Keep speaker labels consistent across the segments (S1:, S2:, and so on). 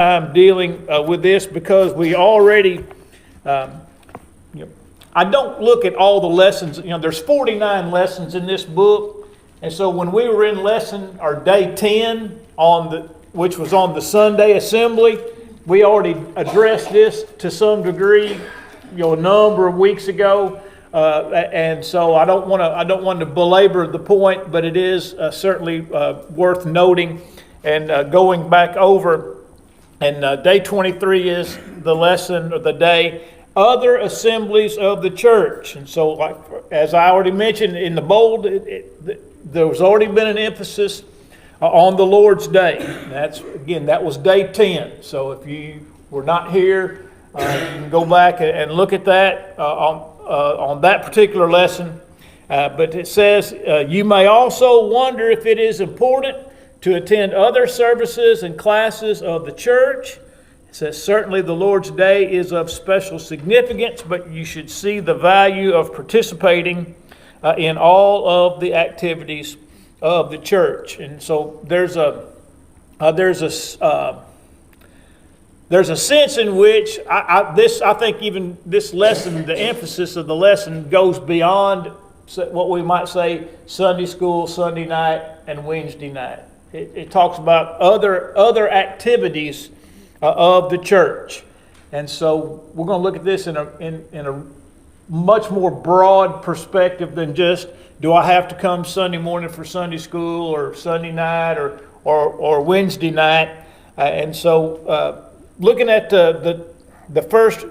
S1: I'm dealing with this because we already, I don't look at all the lessons. There's 49 lessons in this book, and so when we were in lesson or day 10 which was on the Sunday assembly, we already addressed this to some degree, a number of weeks ago, and so I don't want to belabor the point, but it is certainly worth noting and going back over. And day 23 is the lesson of the day, other assemblies of the church. And so, as I already mentioned in the bold, there's already been an emphasis on the Lord's Day. That was day 10. So if you were not here, you can go back and look at that on that particular lesson. But it says, you may also wonder if it is important to attend other services and classes of the church. It says, certainly the Lord's Day is of special significance, but you should see the value of participating in all of the activities of the church. And so there's a sense in which I think even this lesson, the emphasis of the lesson goes beyond what we might say Sunday school, Sunday night, and Wednesday night. It talks about other activities of the church, and so we're going to look at this in a much more broad perspective than just, do I have to come Sunday morning for Sunday school, or Sunday night, or Wednesday night? And so, looking at the first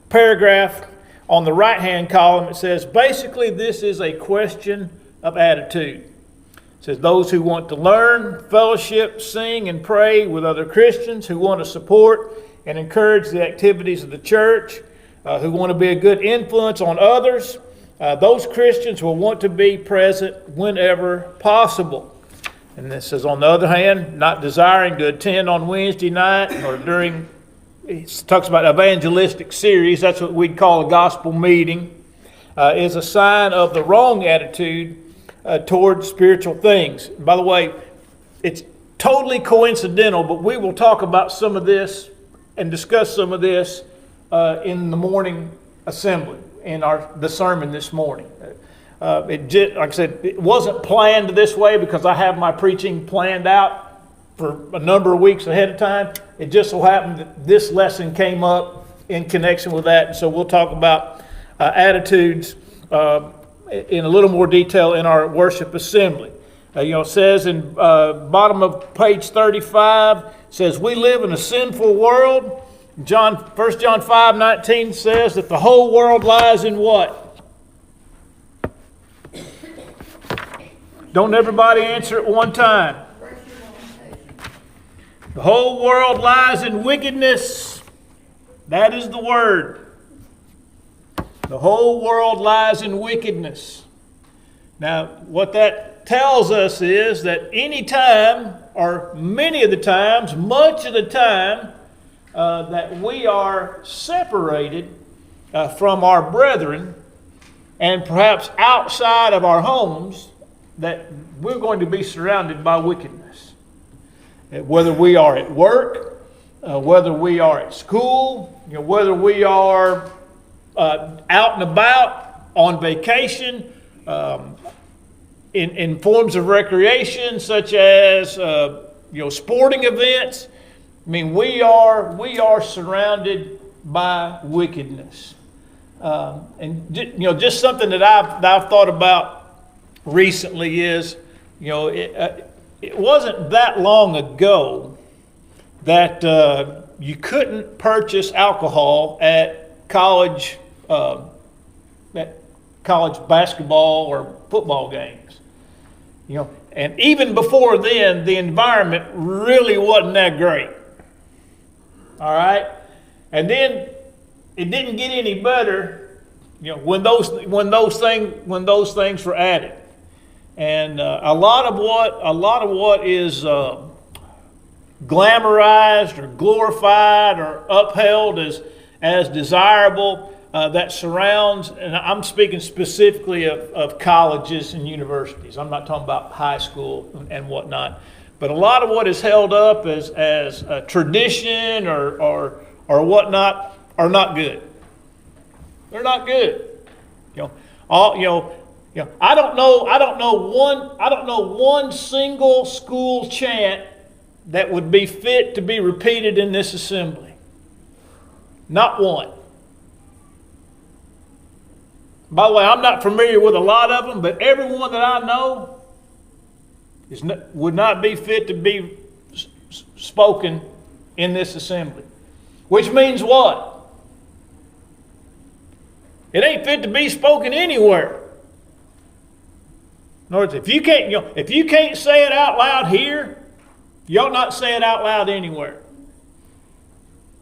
S1: paragraph on the right-hand column, it says basically this is a question of attitude. It says those who want to learn, fellowship, sing, and pray with other Christians, who want to support and encourage the activities of the church, who want to be a good influence on others, those Christians will want to be present whenever possible. And this says, on the other hand, not desiring to attend on Wednesday night or during, it talks about evangelistic series, that's what we'd call a gospel meeting, is a sign of the wrong attitude towards spiritual things. By the way, it's totally coincidental, but we will talk about some of this and discuss some of this in the morning assembly, in the sermon this morning. Like I said, it wasn't planned this way because I have my preaching planned out for a number of weeks ahead of time. It just so happened that this lesson came up in connection with that, and so we'll talk about attitudes in a little more detail in our worship assembly. It says in bottom of page 35, says we live in a sinful world. 1 John 5:19 says that the whole world lies in what? Don't everybody answer at one time. The whole world lies in wickedness. That is the word. The whole world lies in wickedness. Now, what that tells us is that any time, or many of the times, much of the time, that we are separated from our brethren, and perhaps outside of our homes, that we're going to be surrounded by wickedness. Whether we are at work, whether we are at school, whether we are out and about on vacation, in forms of recreation such as sporting events. I mean, we are surrounded by wickedness, and just something that I've thought about recently is, it wasn't that long ago that you couldn't purchase alcohol at college basketball or football games. And even before then, the environment really wasn't that great. All right, and then it didn't get any better, when those things were added, and a lot of what is glamorized or glorified or upheld as desirable, that surrounds, and I'm speaking specifically of colleges and universities. I'm not talking about high school and whatnot, But a lot of what is held up as a tradition or whatnot are not good. They're not good. I don't know one single school chant that would be fit to be repeated in this assembly. Not one. By the way, I'm not familiar with a lot of them, but every one that I know would not be fit to be spoken in this assembly. Which means what? It ain't fit to be spoken anywhere. In other words, if you can't say it out loud here, you ought not say it out loud anywhere.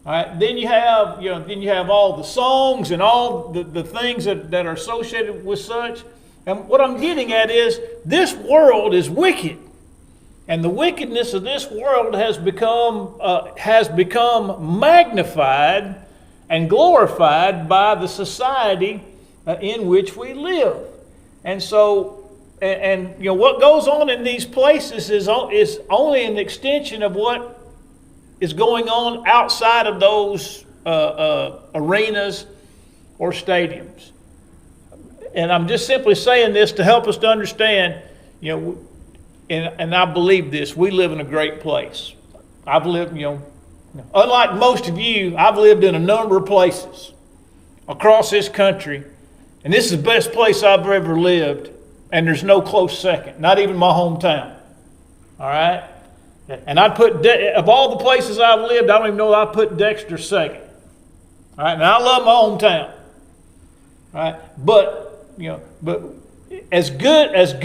S1: All right. Then you have all the songs and all the things that are associated with such. And what I'm getting at is this world is wicked, and the wickedness of this world has become magnified and glorified by the society in which we live. And so, what goes on in these places is only an extension of what is going on outside of those arenas or stadiums. And I'm just simply saying this to help us to understand, and I believe this, we live in a great place. I've lived, unlike most of you, I've lived in a number of places across this country, and this is the best place I've ever lived, and there's no close second, not even my hometown. All right? And I'd put, of all the places I've lived, I don't even know I'd put Dexter second. All right? And I love my hometown. All right? But as good as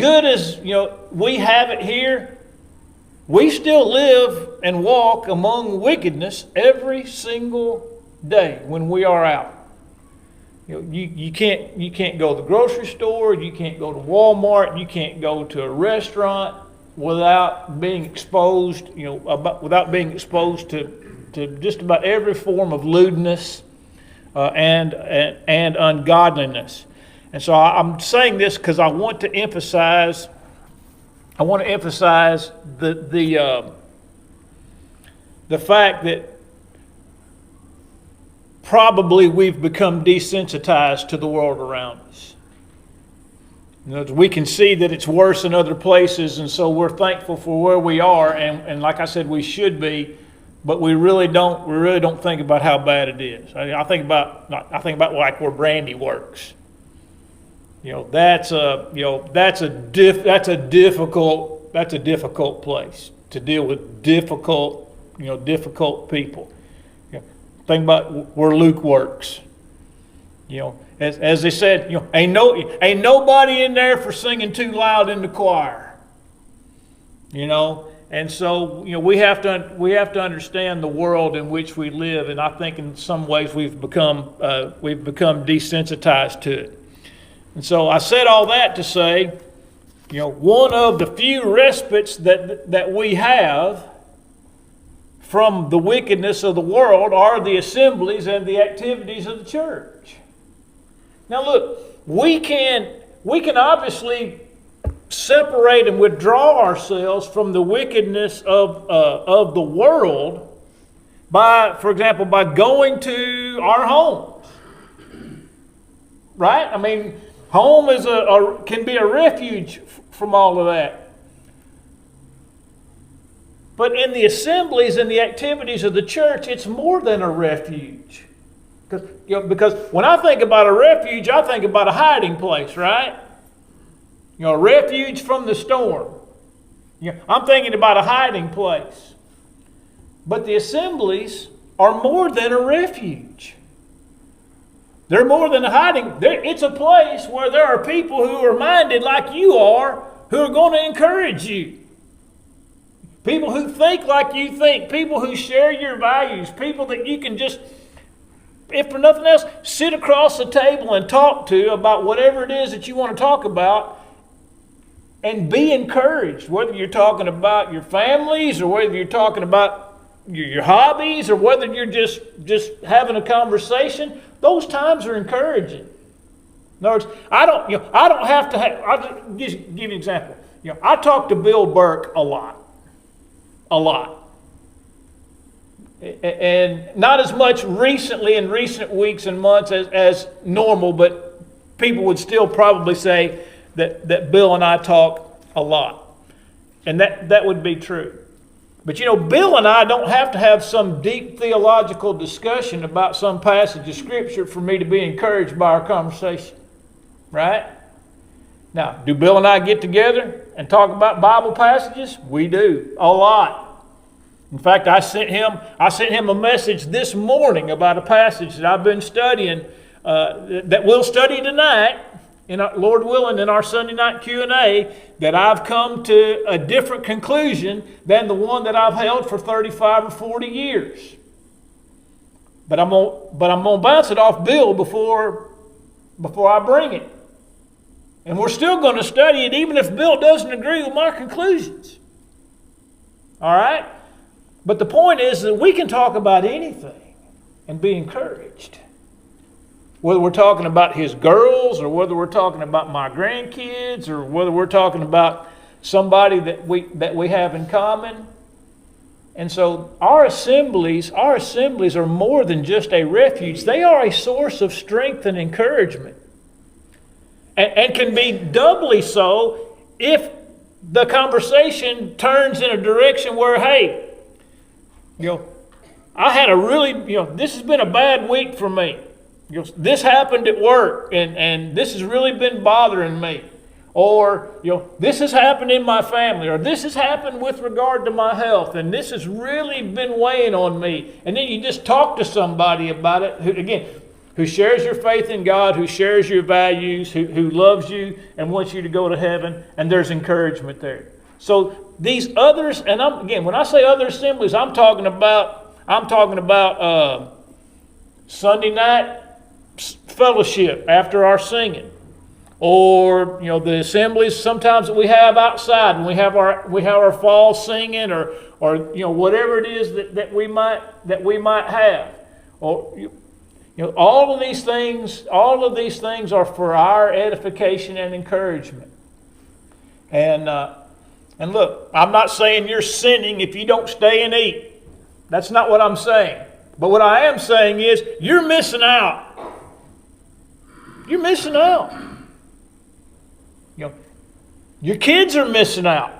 S1: we have it here, we still live and walk among wickedness every single day when we are out. You can't go to the grocery store, you can't go to Walmart, you can't go to a restaurant without being exposed, to just about every form of lewdness and ungodliness. And so I'm saying this because I want to emphasize the fact that probably we've become desensitized to the world around us. We can see that it's worse in other places, and so we're thankful for where we are, and like I said, we should be, but we really don't think about how bad it is. I think about like where Brandy works. That's a difficult place to deal with difficult people. Think about where Luke works. As they said, ain't nobody in there for singing too loud in the choir. And so we have to understand the world in which we live, and I think in some ways we've become desensitized to it. And so I said all that to say, one of the few respites that we have from the wickedness of the world are the assemblies and the activities of the church. Now look, we can obviously separate and withdraw ourselves from the wickedness of the world for example, by going to our homes. Right? I mean, home can be a refuge from all of that. But in the assemblies and the activities of the church, it's more than a refuge. Because when I think about a refuge, I think about a hiding place, right? A refuge from the storm. I'm thinking about a hiding place. But the assemblies are more than a refuge. They're more than a hiding. It's a place where there are people who are minded like you are, who are going to encourage you. People who think like you think. People who share your values. People that you can just, if for nothing else, sit across the table and talk to about whatever it is that you want to talk about and be encouraged. Whether you're talking about your families or whether you're talking about your hobbies or whether you're just having a conversation, those times are encouraging. In other words, I'll just give you an example. I talk to Bill Burke a lot. a lot. And not as much recently in recent weeks and months as normal, but people would still probably say that Bill and I talk a lot. And that would be true. But Bill and I don't have to have some deep theological discussion about some passage of Scripture for me to be encouraged by our conversation. Right? Now, do Bill and I get together and talk about Bible passages? We do, a lot. In fact, I sent him a message this morning about a passage that I've been studying that we'll study tonight, Lord willing, in our Sunday night Q&A, that I've come to a different conclusion than the one that I've held for 35 or 40 years. But I'm gonna bounce it off Bill before I bring it. And we're still going to study it even if Bill doesn't agree with my conclusions. All right? But the point is that we can talk about anything and be encouraged. Whether we're talking about his girls, or whether we're talking about my grandkids, or whether we're talking about somebody that we have in common. And so our assemblies are more than just a refuge. They are a source of strength and encouragement. And can be doubly so if the conversation turns in a direction where, hey, I had a really, this has been a bad week for me. This happened at work, and this has really been bothering me. Or, this has happened in my family, or this has happened with regard to my health, and this has really been weighing on me. And then you just talk to somebody about it, who shares your faith in God, who shares your values, who loves you and wants you to go to heaven, and there's encouragement there. So these others, and when I say other assemblies, I'm talking about Sunday night fellowship after our singing, or the assemblies sometimes that we have outside, and we have our fall singing, or whatever it is that we might have, or. All of these things are for our edification and encouragement. And look, I'm not saying you're sinning if you don't stay and eat. That's not what I'm saying. But what I am saying is you're missing out. You're missing out. Your kids are missing out.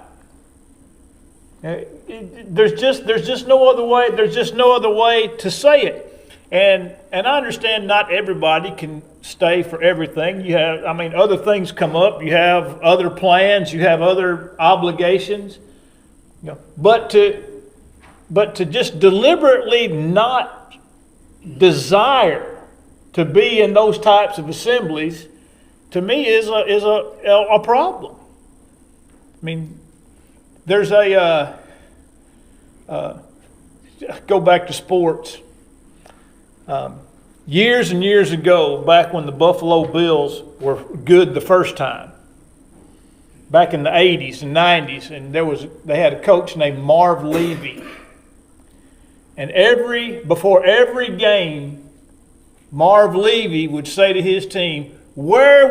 S1: There's just no other way. There's just no other way to say it. And I understand not everybody can stay for everything. You have, other things come up. You have other plans. You have other obligations. But to just deliberately not desire to be in those types of assemblies, to me is a problem. There's go back to sports. Years and years ago, back when the Buffalo Bills were good the first time, back in the 80s and 90s, and they had a coach named Marv Levy. And before every game, Marv Levy would say to his team, where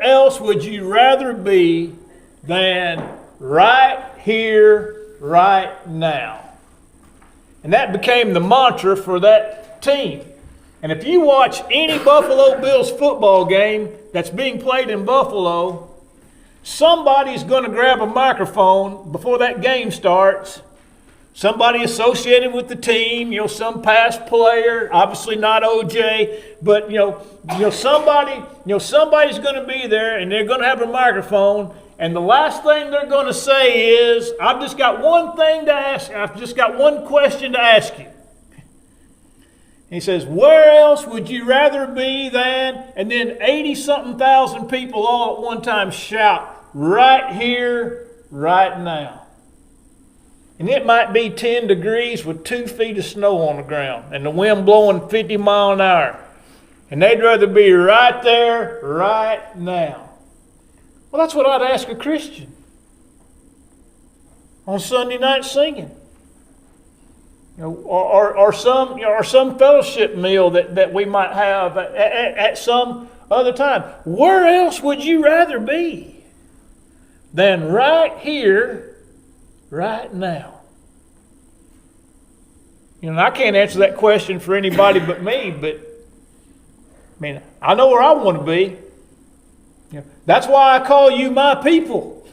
S1: else would you rather be than right here, right now? And that became the mantra for that team. And if you watch any Buffalo Bills football game that's being played in Buffalo, somebody's going to grab a microphone before that game starts. Somebody associated with the team, some past player, obviously not OJ, but somebody's going to be there, and they're going to have a microphone. And the last thing they're going to say is, I've just got one thing to ask. I've just got one question to ask you. He says, where else would you rather be than? And then 80-something thousand people all at one time shout, right here, right now. And it might be 10 degrees with 2 feet of snow on the ground and the wind blowing 50 miles an hour. And they'd rather be right there, right now. Well, that's what I'd ask a Christian on Sunday night singing. Or some fellowship meal that we might have at some other time. Where else would you rather be than right here, right now? You know, I can't answer that question for anybody but me, but I mean, I know where I want to be. You know, that's why I call you my people.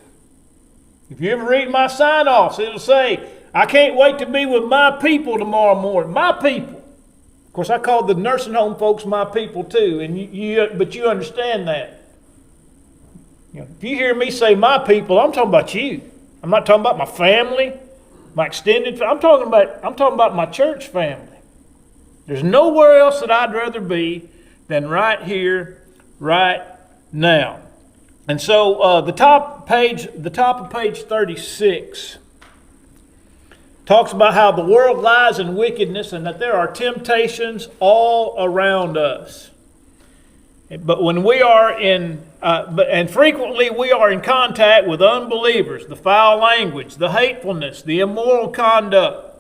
S1: If you ever read my sign-offs, it'll say, I can't wait to be with my people tomorrow morning. My people. Of course, I call the nursing home folks my people too, and but you understand that. You know, if you hear me say my people, I'm talking about you. I'm not talking about my family, my extended family. I'm talking about my church family. There's nowhere else that I'd rather be than right here, right now. And so the top of page 36 talks about how the world lies in wickedness and that there are temptations all around us. But when we are and frequently we are in contact with unbelievers, the foul language, the hatefulness, the immoral conduct,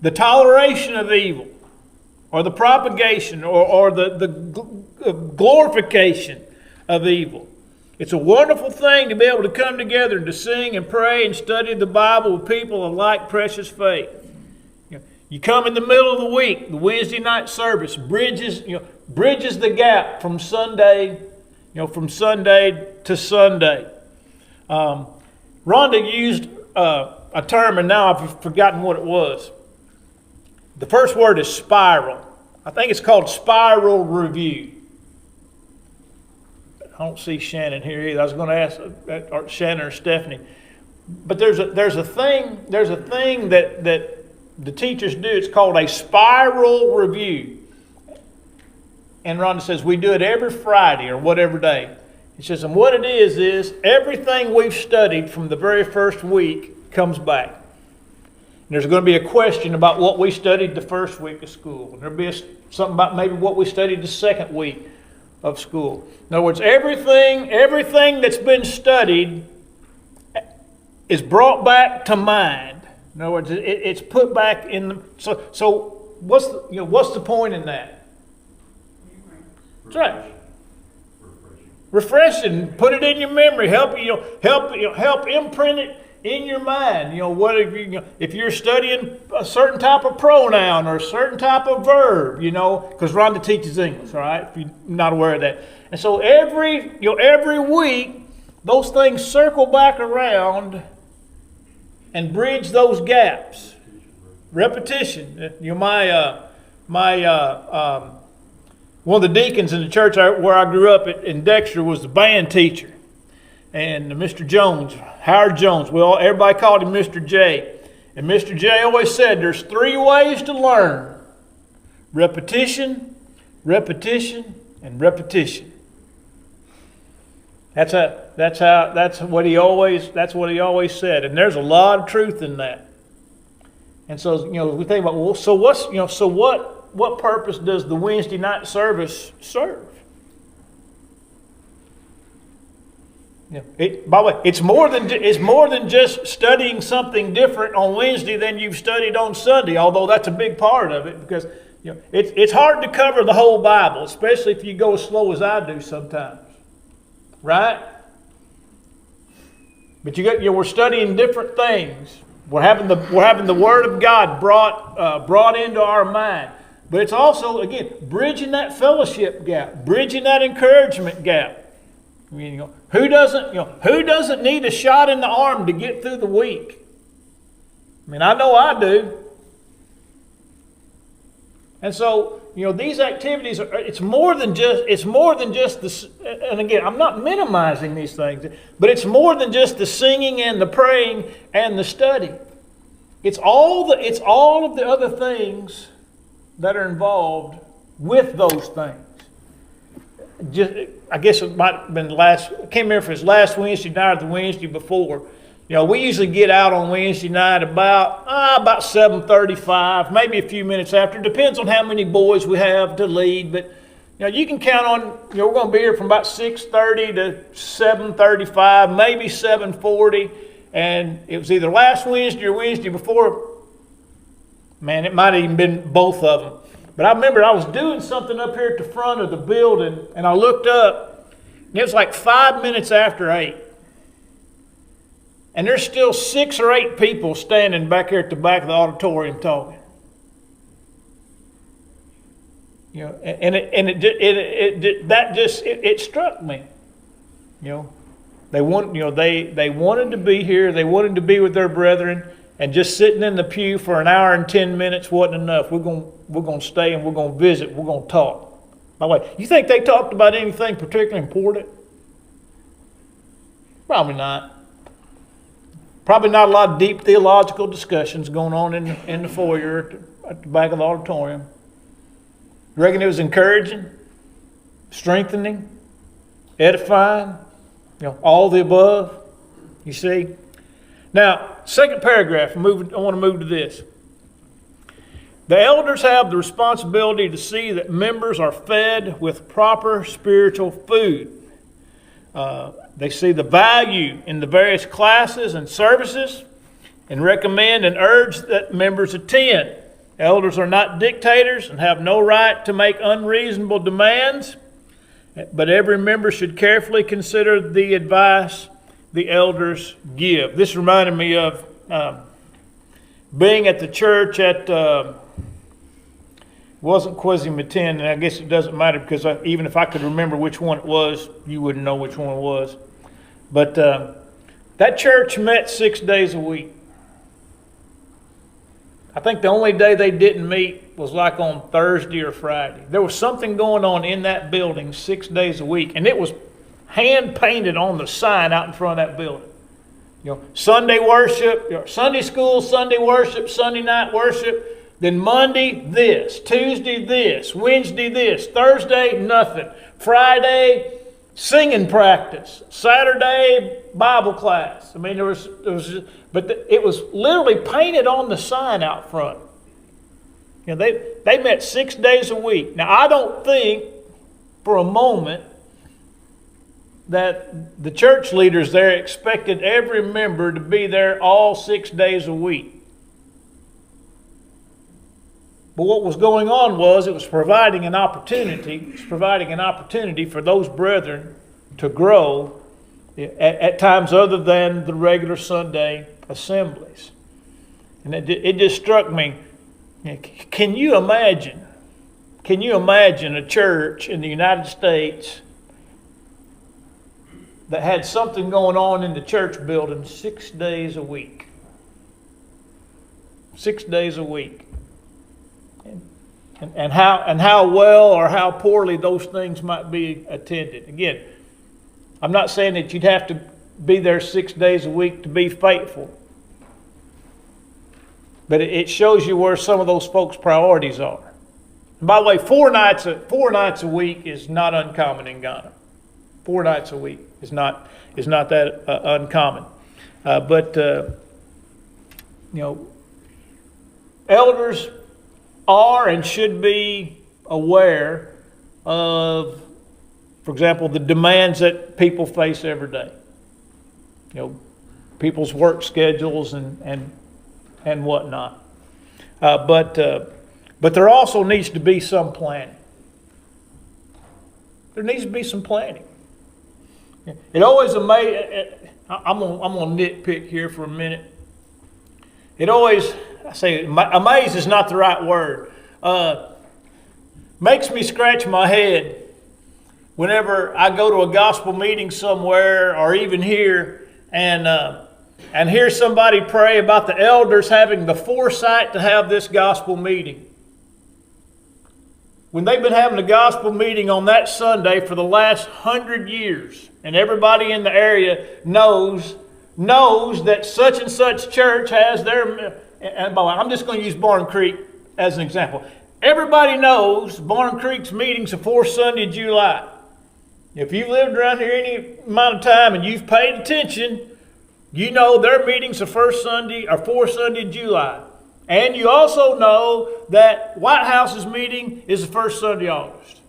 S1: the toleration of evil, or the propagation or the glorification of evil. It's a wonderful thing to be able to come together and to sing and pray and study the Bible with people of like precious faith. You come in the middle of the week, the Wednesday night service bridges the gap from Sunday to Sunday. Rhonda used a term, and now I've forgotten what it was. The first word is spiral. I think it's called spiral review. I don't see Shannon here either. I was going to ask Shannon or Stephanie. But there's a thing that the teachers do. It's called a spiral review. And Rhonda says we do it every Friday or whatever day. He says, and what it is everything we've studied from the very first week comes back. And there's going to be a question about what we studied the first week of school. And there'll be something about maybe what we studied the second week of school. In other words, everything that's been studied is brought back to mind. In other words, it's put back in the. So what's the point in that? That's right. Refreshing. Put it in your memory. Help imprint it in your mind. If you're studying a certain type of pronoun or a certain type of verb, because Rhonda teaches English, all right? If you're not aware of that. And so every week, those things circle back around and bridge those gaps. Repetition. One of the deacons in the church where I grew up in Dexter was the band teacher. And Mr. Jones, Howard Jones, everybody called him Mr. J. And Mr. J always said there's 3 ways to learn. Repetition, repetition, and repetition. That's what he always said. And there's a lot of truth in that. And so, we think about, what purpose does the Wednesday night service serve? By the way, it's more than just studying something different on Wednesday than you've studied on Sunday, although that's a big part of it, because it's hard to cover the whole Bible, especially if you go as slow as I do sometimes. Right? But we're studying different things. We're having the Word of God brought into our mind. But it's also, again, bridging that fellowship gap, bridging that encouragement gap. Who doesn't need a shot in the arm to get through the week? I know I do. And so, these activities it's more than just this. And again, I'm not minimizing these things, but it's more than just the singing and the praying and the study. It's all of the other things that are involved with those things. I guess it might have been I can't remember if it was last Wednesday night or the Wednesday before. We usually get out on Wednesday night about 7:35, maybe a few minutes after. It depends on how many boys we have to lead, but you can count on. We're going to be here from about 6:30 to 7:35, maybe 7:40, and it was either last Wednesday or Wednesday before. Man, it might have even been both of them. But I remember I was doing something up here at the front of the building, and I looked up, and it was like 5 minutes after 8. and there's still 6 or 8 people standing back here at the back of the auditorium talking. You know, and it struck me. You know, they wanted to be here. They wanted to be with their brethren, and just sitting in the pew for an hour and 10 minutes wasn't enough. We're going to stay and we're going to visit. We're going to talk. By the way, you think they talked about anything particularly important? Probably not. Probably not a lot of deep theological discussions going on in the foyer at the back of the auditorium. You reckon it was encouraging, strengthening, edifying, all the above? You see? Now, second paragraph, I want to move to this. The elders have the responsibility to see that members are fed with proper spiritual food. They see the value in the various classes and services and recommend and urge that members attend. Elders are not dictators and have no right to make unreasonable demands, but every member should carefully consider the advice the elders give. This reminded me of being at the church at, wasn't Quasi-Matin, and I guess it doesn't matter because even if I could remember which one it was, you wouldn't know which one it was. But that church met 6 days a week. I think the only day they didn't meet was like on Thursday or Friday. There was something going on in that building 6 days a week, and it was hand painted on the sign out in front of that building. Sunday worship, Sunday school, Sunday worship, Sunday night worship, then Monday this, Tuesday this, Wednesday this, Thursday nothing, Friday singing practice, Saturday Bible class. I mean, it was literally painted on the sign out front. They met 6 days a week. Now, I don't think for a moment that the church leaders there expected every member to be there all 6 days a week. But what was going on was it was providing an opportunity. It was providing an opportunity for those brethren to grow at times other than the regular Sunday assemblies. And it just struck me. Can you imagine a church in the United States that had something going on in the church building 6 days a week? 6 days a week. And how well or how poorly those things might be attended. Again, I'm not saying that you'd have to be there 6 days a week to be faithful. But it shows you where some of those folks' priorities are. And by the way, 4 nights a week is not uncommon in Ghana. 4 nights a week is not that uncommon. But elders are and should be aware of, for example, the demands that people face every day. People's work schedules and whatnot. But there also needs to be some planning. There needs to be some planning. It always amazes. I'm gonna nitpick here for a minute. It always, I say, amaze is not the right word. Makes me scratch my head whenever I go to a gospel meeting somewhere, or even here, and hear somebody pray about the elders having the foresight to have this gospel meeting. When they've been having a gospel meeting on that Sunday for the last 100 years, and everybody in the area knows that such and such church has their, and by the way, I'm just going to use Barn Creek as an example. Everybody knows Barn Creek's meetings are 4th Sunday of July. If you've lived around here any amount of time and you've paid attention, you know their meetings are 4th Sunday of July. And you also know that White House's meeting is the 1st Sunday of August.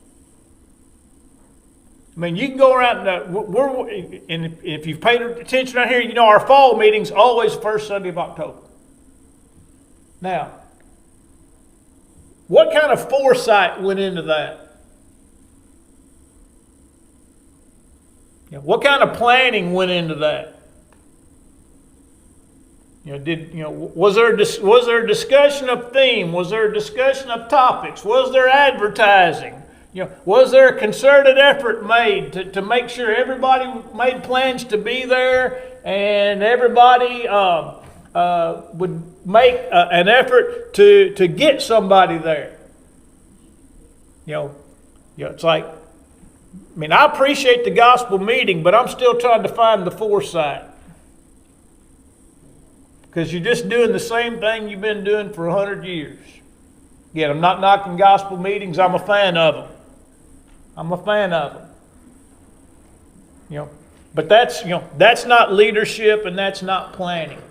S1: I mean, you can go around, and if you've paid attention around here, you know our fall meeting's always the 1st Sunday of October. Now, what kind of foresight went into that? What kind of planning went into that? Was there a discussion of theme? Was there a discussion of topics? Was there advertising? Was there a concerted effort made to make sure everybody made plans to be there, and everybody would make an effort to get somebody there? It's like, I appreciate the gospel meeting, but I'm still trying to find the foresight. Because you're just doing the same thing you've been doing for 100 years. Again, I'm not knocking gospel meetings. I'm a fan of them. But that's not leadership, and that's not planning.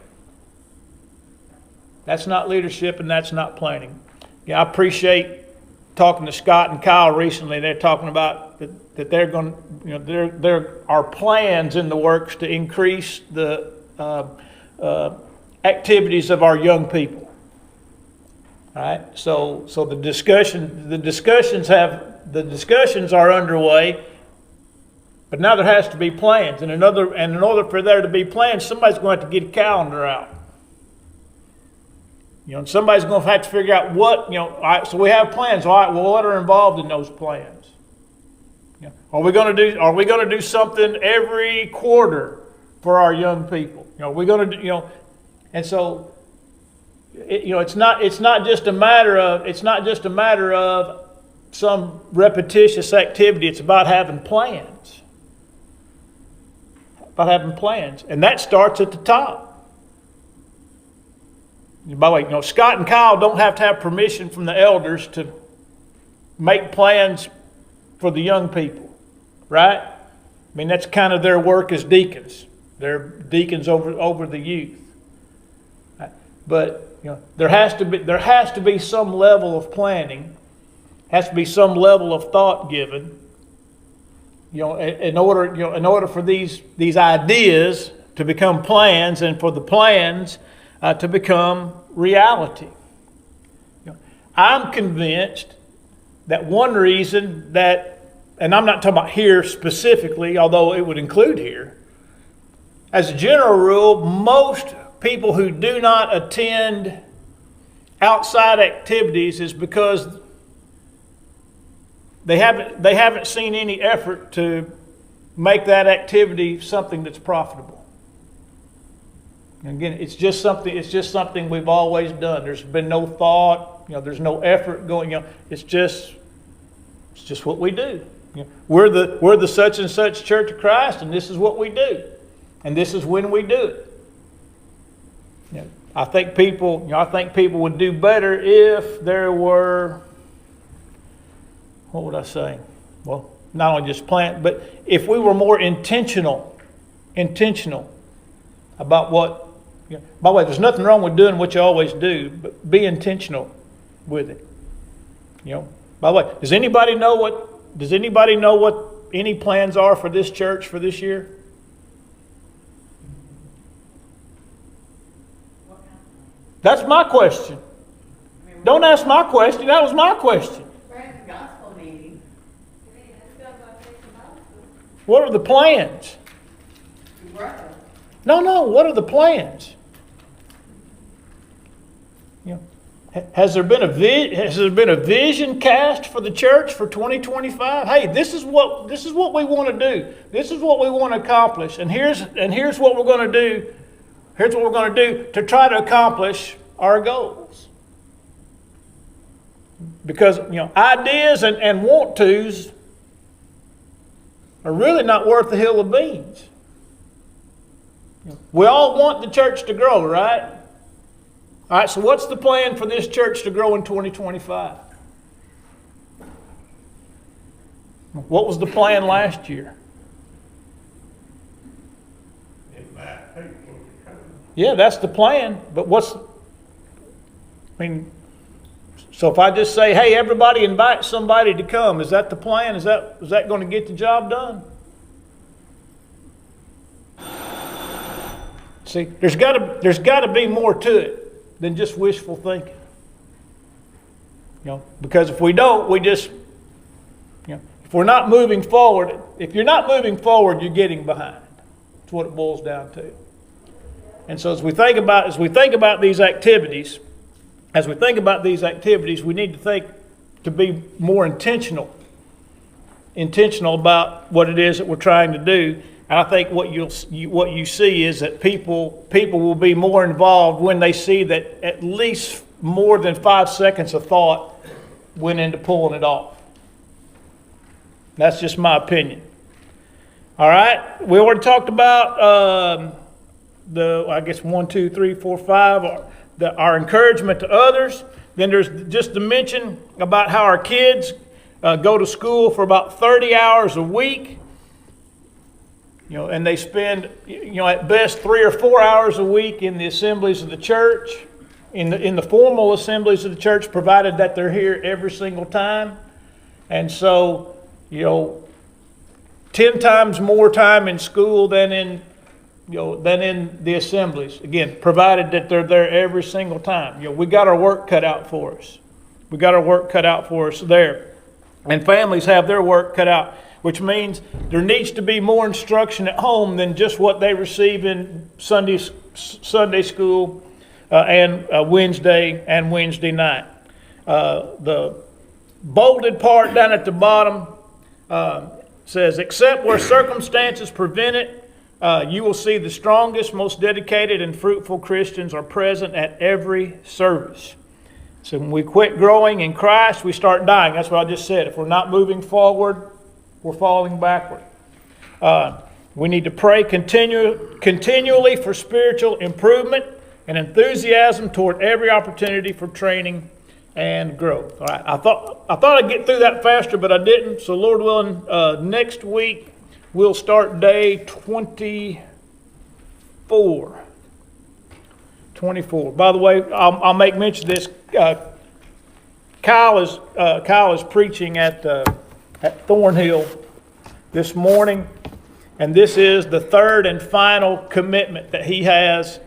S1: That's not leadership, and that's not planning. I appreciate talking to Scott and Kyle recently. They're talking about that they're going. There are plans in the works to increase the activities of our young people. All right. So the discussions are underway. But now there has to be plans, and in order for there to be plans, somebody's going to have to get a calendar out. And somebody's going to have to figure out what, all right, so we have plans. All right, well, what are involved in those plans? Are we going to do something every quarter for our young people? Are we going to do, and so it's not just a matter of some repetitious activity. It's about having plans. And that starts at the top. By the way, Scott and Kyle don't have to have permission from the elders to make plans for the young people, right? That's kind of their work as deacons. They're deacons over the youth. But there has to be some level of planning, has to be some level of thought given. In order for these ideas to become plans, and for the plans to become reality. I'm convinced that one reason that, and I'm not talking about here specifically, although it would include here, as a general rule, most people who do not attend outside activities is because they haven't seen any effort to make that activity something that's profitable. And again, it's just something we've always done. There's been no thought, there's no effort going, it's just what we do. We're the such and such Church of Christ, and this is what we do. And this is when we do it. I think people would do better if there were, what would I say? Well, not only just plan, but if we were more intentional about what. By the way, there's nothing wrong with doing what you always do, but be intentional with it. By the way, does anybody know what any plans are for this church for this year? That's my question. Don't ask my question. That was my question. What are the plans? No. What are the plans? Has there been a vision cast for the church for 2025? Hey, this is what we want to do. This is what we want to accomplish, and here's what we're going to do. Here's what we're going to do to try to accomplish our goals. Because ideas and want tos are really not worth a hill of beans. We all want the church to grow, right? All right, so what's the plan for this church to grow in 2025? What was the plan last year? Yeah, that's the plan. But so if I just say, hey, everybody invite somebody to come, is that the plan? Is that going to get the job done? See, there's got to be more to it than just wishful thinking. Because if we don't, if we're not moving forward, if you're not moving forward, you're getting behind. That's what it boils down to. And so as we think about these activities, we need to think to be more intentional about what it is that we're trying to do. And I think what you see is that people will be more involved when they see that at least more than 5 seconds of thought went into pulling it off. That's just my opinion. All right, we already talked about I guess 1, 2, 3, 4, 5, our encouragement to others. Then there's just to mention about how our kids go to school for about 30 hours a week. And they spend, at best 3 or 4 hours a week in the assemblies of the church, in the formal assemblies of the church, provided that they're here every single time. And so, 10 times more time in school than in the assemblies. Again, provided that they're there every single time. We got our work cut out for us. We got our work cut out for us there. And families have their work cut out, which means there needs to be more instruction at home than just what they receive in Sunday school and Wednesday night. The bolded part down at the bottom says, except where circumstances prevent it, you will see the strongest, most dedicated, and fruitful Christians are present at every service. So when we quit growing in Christ, we start dying. That's what I just said. If we're not moving forward, we're falling backward. We need to pray continually for spiritual improvement and enthusiasm toward every opportunity for training and growth. All right. I thought I'd get through that faster, but I didn't. So Lord willing, next week we'll start day 24. 24. By the way, I'll make mention of this. Kyle is preaching at Thornhill this morning, and this is the third and final commitment that he has